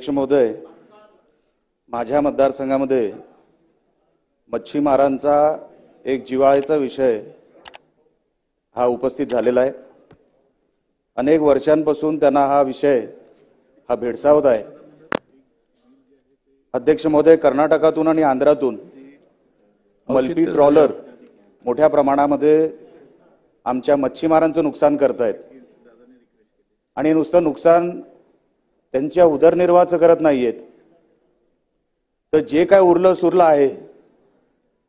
महोदय, माझ्या मतदारसंघामध्ये मच्छीमारांचा एक जिव्हाळ्याचा विषय हा उपस्थित झालेला आहे। अनेक वर्षांपासून त्यांना हा विषय भेडसावत आहे। अध्यक्ष महोदय, कर्नाटकातून आणि आंध्रातून मल्पी ट्रॉलर मोठ्या प्रमाणामध्ये आमच्या मच्छीमारांचं नुकसान करतायत आणि नुसतं नुकसान त्यांच्या उदरनिर्वाहाचं करत नाहीयेत, तर जे काय उरलं सुरलं आहे,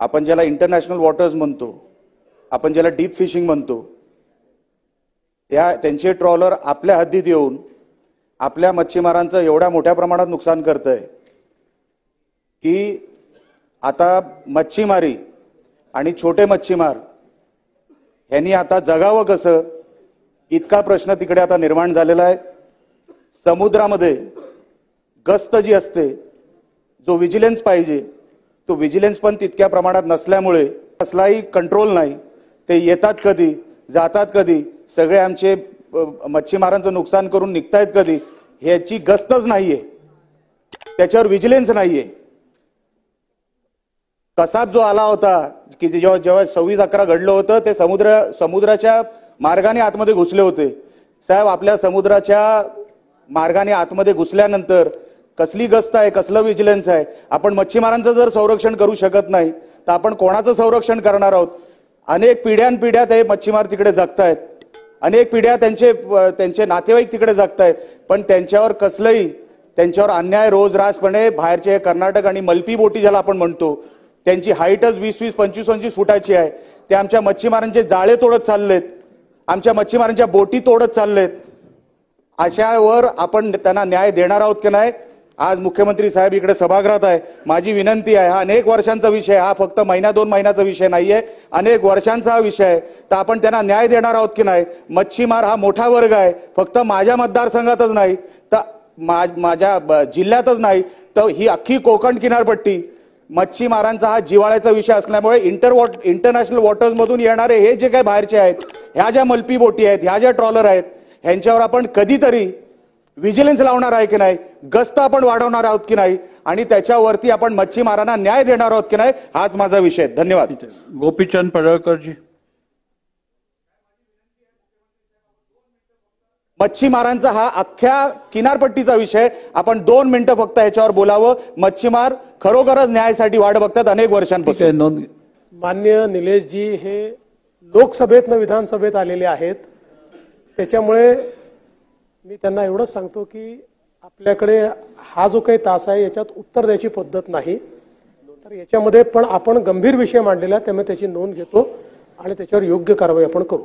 आपण ज्याला इंटरनॅशनल वॉटर्स म्हणतो, आपण ज्याला डीप फिशिंग म्हणतो, त्यांचे ट्रॉलर आपल्या हद्दीत येऊन आपल्या मच्छीमारांचं एवढ्या मोठ्या प्रमाणात नुकसान करतंय की आता मच्छीमारी आणि छोटे मच्छीमार यांनी आता जगावं कसं इतका प्रश्न तिकडे आता निर्माण झालेला आहे। समुद्रामध्ये गस्त जी असते, जो विजिलन्स पाहिजे, तो विजिलन्स पण तितक्या प्रमाणात नसल्यामुळे कसलाही कंट्रोल नाही। ते येतात कधी, जातात कधी, सगळे आमचे मच्छीमारांचं नुकसान करून निघतायत कधी, ह्याची गस्तच नाहीये, त्याच्यावर विजिलन्स नाहीये। कसाब जो आला होता की जेव्हा 26/11 घडलं होतं, ते समुद्राच्या मार्गाने आतमध्ये घुसले होते। साहेब, आपल्या समुद्राच्या मार्गाने आतमध्ये घुसल्यानंतर कसली गस्त आहे, कसलं विजिलन्स आहे? आपण मच्छीमारांचं जर संरक्षण करू शकत नाही तर आपण कोणाचं संरक्षण करणार आहोत? अनेक पिढ्यानपिढ्या ते मच्छीमार तिकडे जगतायत, अनेक पिढ्या त्यांचे नातेवाईक तिकडे जगतायत, पण त्यांच्यावर कसलंही त्यांच्यावर अन्याय रोजरासपणे बाहेरचे कर्नाटक आणि मल्पी बोटी ज्याला आपण म्हणतो, त्यांची हाईटच 20-20, 25-25 फुटाची आहे। ते आमच्या मच्छीमारांचे जाळे तोडत चाललेत, आमच्या मच्छीमारांच्या बोटी तोडत चाललेत। अशावर आपण त्यांना न्याय देणार आहोत की नाही? आज मुख्यमंत्री साहेब इकडे सभागृहात आहे, माझी विनंती आहे, हा अनेक वर्षांचा विषय, हा फक्त महिना 2 महिन्याचा विषय नाहीये, अनेक वर्षांचा हा विषय आहे, तर आपण त्यांना न्याय देणार आहोत की नाही? मच्छीमार हा मोठा वर्ग आहे, फक्त माझ्या मतदारसंघातच नाही तर माझ्या जिल्ह्यातच नाही तर ही अख्खी कोकण किनारपट्टी मच्छीमारांचा हा जिव्हाळ्याचा विषय असल्यामुळे इंटरनॅशनल वॉटर्स मधून येणारे हे जे काही बाहेरचे आहेत, ह्या ज्या मल्पी बोटी आहेत, ह्या ज्या ट्रॉलर आहेत, ह्यांच्यावर आपण कधीतरी विजिलन्स लावणार आहे की नाही, गस्त आपण वाढवणार आहोत की नाही, आणि त्याच्यावरती आपण मच्छीमारांना न्याय देणार आहोत की नाही, हाच माझा विषय। धन्यवाद। गोपीचंद पडळकर जी। मच्छीमारांचा हा अख्ख्या किनारपट्टीचा विषय, आपण 2 मिनिटं फक्त याच्यावर बोलावं। मच्छीमार खरोखरच न्यायासाठी वाट बघतात अनेक वर्षांपासून। मान्य निलेशजी हे लोकसभेतनं विधानसभेत आलेले आहेत, त्याच्यामुळे मी त्यांना एवढंच सांगतो की आपल्याकडे हा जो काही तास आहे याच्यात उत्तर द्यायची पद्धत नाही, तर याच्यामध्ये पण आपण गंभीर विषय मांडलेला आहे, त्यामुळे त्याची नोंद घेतो आणि त्याच्यावर योग्य कारवाई आपण करू।